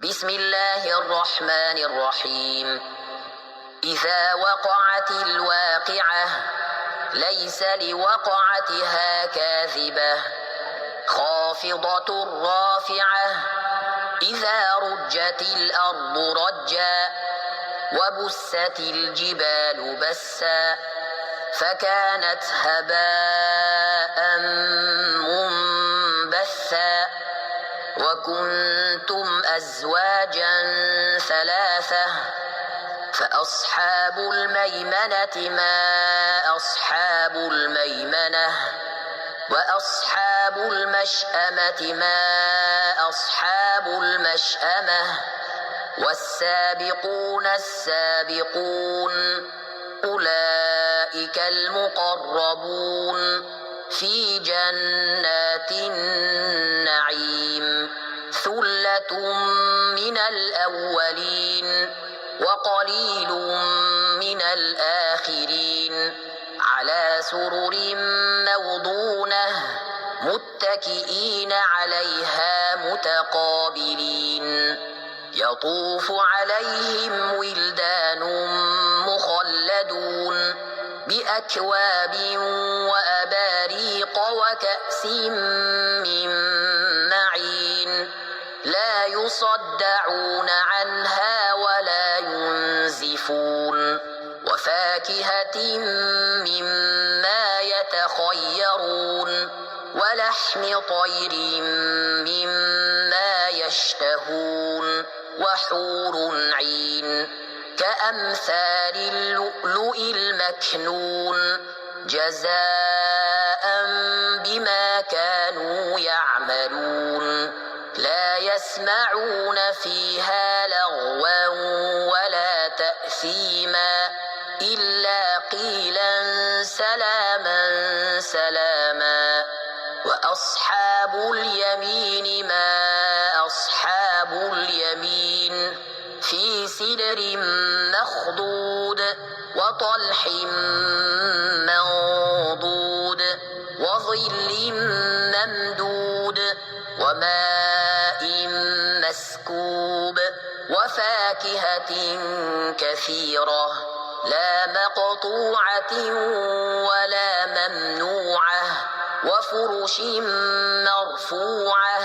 بسم الله الرحمن الرحيم. إذا وقعت الواقعة ليس لوقعتها كاذبة خافضة رافعة إذا رجت الأرض رجا وبست الجبال بسا فكانت هباء منبثا وكنتم أزواجا ثلاثة فأصحاب الميمنة ما أصحاب الميمنة وأصحاب المشأمة ما أصحاب المشأمة والسابقون السابقون أولئك المقربون في جنات النعيم ثلة من الأولين وقليل من الآخرين على سرر موضونة متكئين عليها متقابلين يطوف عليهم ولدان مخلدون بأكواب وأباريق وكأس من معين لا يصدعون عنها ولا ينزفون وفاكهة مما يتخيرون ولحم طير مما يشتهون وحور عين كأمثال اللؤلؤ المكنون جزاء بما كانوا يعملون لا يسمعون فيها لغوا ولا تأثيما إلا قيلا سلاما سلاما وأصحاب اليمين ما أصحاب اليمين في سدر مخضود وطلح منضود وظل ممدود وماء مسكوب وفاكهة كثيرة لا مقطوعة ولا ممنوعة وفرش مرفوعة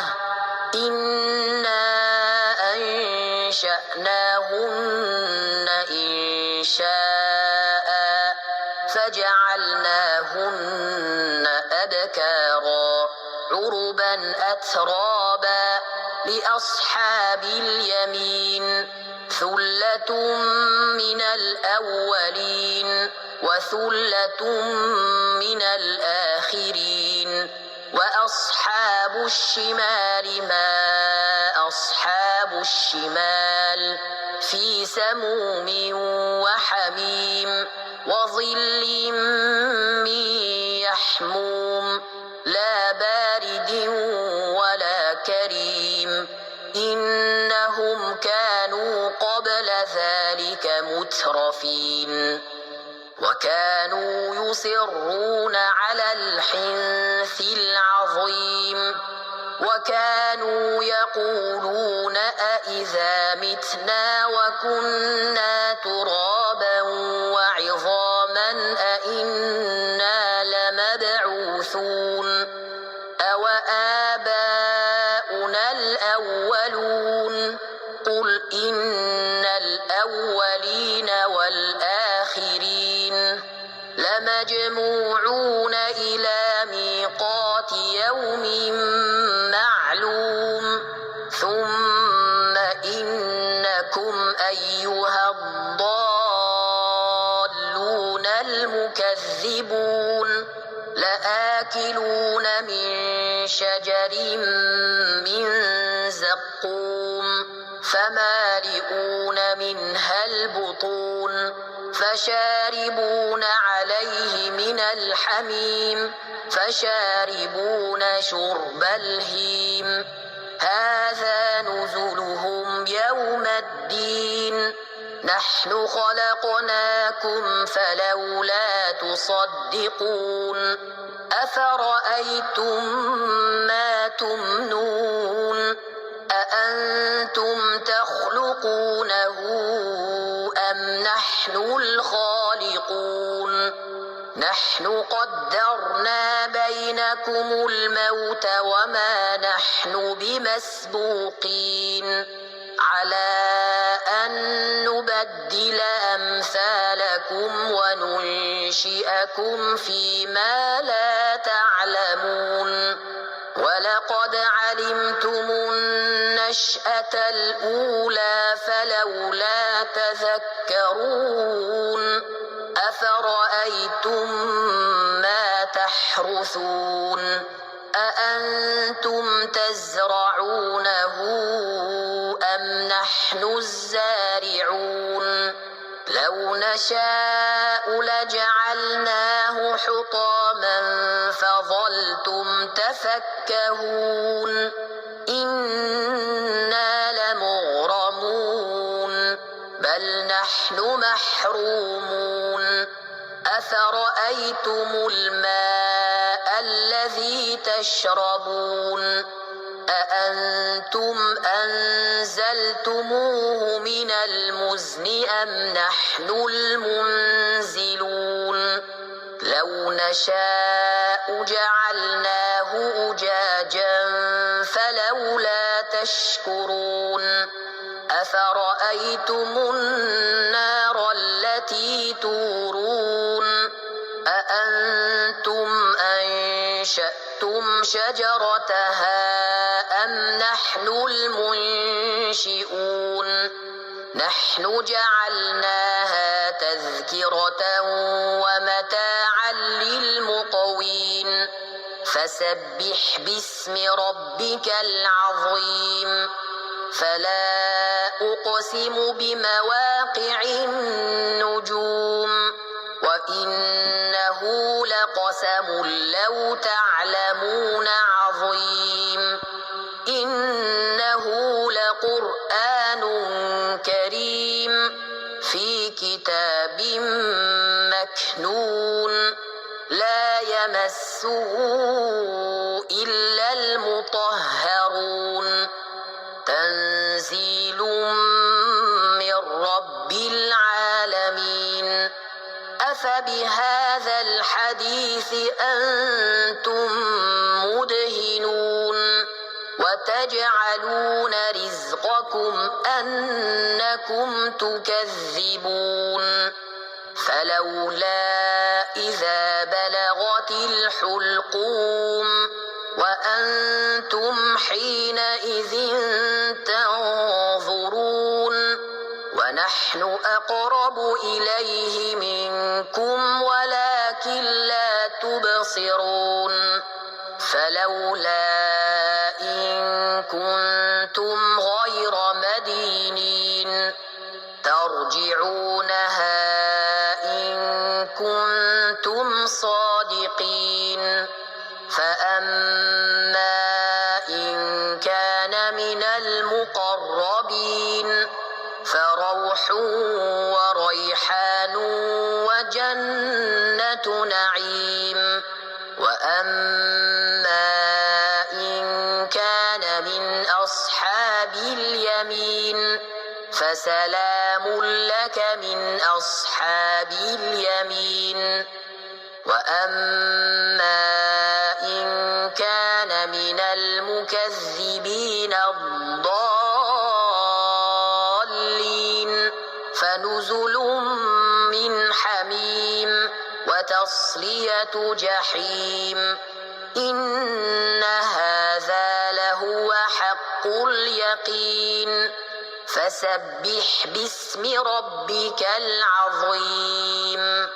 إنا أنشأناهن إنشاء فجعلناهن أبكارا عربا أترابا لأصحاب اليمين ثلة من الأولين وثلة من الآخرين وأصحاب الشمال ما أصحاب الشمال في سموم وحميم وظل من يحموم لا بارد ولا كريم إنهم كانوا قبل ذلك مترفين وكانوا يصرون على الحنث العظيم وكانوا يقولون أإذا متنا وكنا ترابا وعظاما أإنا لمبعوثون أو آباؤنا الأولون قل إن الأولين والآخرين لمجموعون إلى ميقات يوم معلوم ثم إنكم أيها الضالون المكذبون لآكلون من شجر من زقوم فمالئون منها البطون فشاربون عليه من الحميم فشاربون شرب الهيم هذا نزلهم يوم الدين نحن خلقناكم فلولا تصدقون أفرأيتم ما تمنون أأنتم تخلقونه أم نحن الخالقون نحن قدرنا بينكم الموت وما نحن بمسبوقين على أن نبدل أمثالكم وننشئكم فيما لا تعلمون ولقد علمتم النشأة الأولى فلولا تذكرون أفرأيتم ما تحرثون أأنتم تزرعونه أم نحن الزارعون لو نشاء لجعلناه حطاما فظلتم تفكهون إنا لمغرمون بل نحن محرومون أفرأيتم الماء الذي تشربون أأنتم أنزلتموه من المزن أم نحن المنزلون لو نشاء جعلناه أجاجا فلولا تشكرون أفرأيتم النار التي تورون أأنتم أنشأتم شجرتها أم نحن المنشئون نحن جعلناها تذكرة ومتاعا للمقوين فسبح باسم ربك العظيم فلا أقسم بمواقع النجوم وإنه لقسم لو تعلمون عظيم إنه لقرآن كريم في كتاب مكنون لا يمسه إلا المطهرون تنزيل من رب العالمين أفبهذا الحديث أنتم مدهنون وتجعلون رزقكم أنكم تكذبون فلولا إذا بلغت الحلقوم وأنتم حينئذ تنظرون ونحن أقرب إليه منكم ولكن لا تبصرون فلولا إن كنتم غير مدينين ترجعونها إن كنتم صادقين فأما إن كان من المقربين فروح وريحان وجنة نعيم وأما إن كان من أصحاب اليمين فسلام لك من أصحاب اليمين وأما إن كان من المكذبين الضالين فنزل من حميم وتصلية جحيم إن هذا لهو حق اليقين فسبح باسم ربك العظيم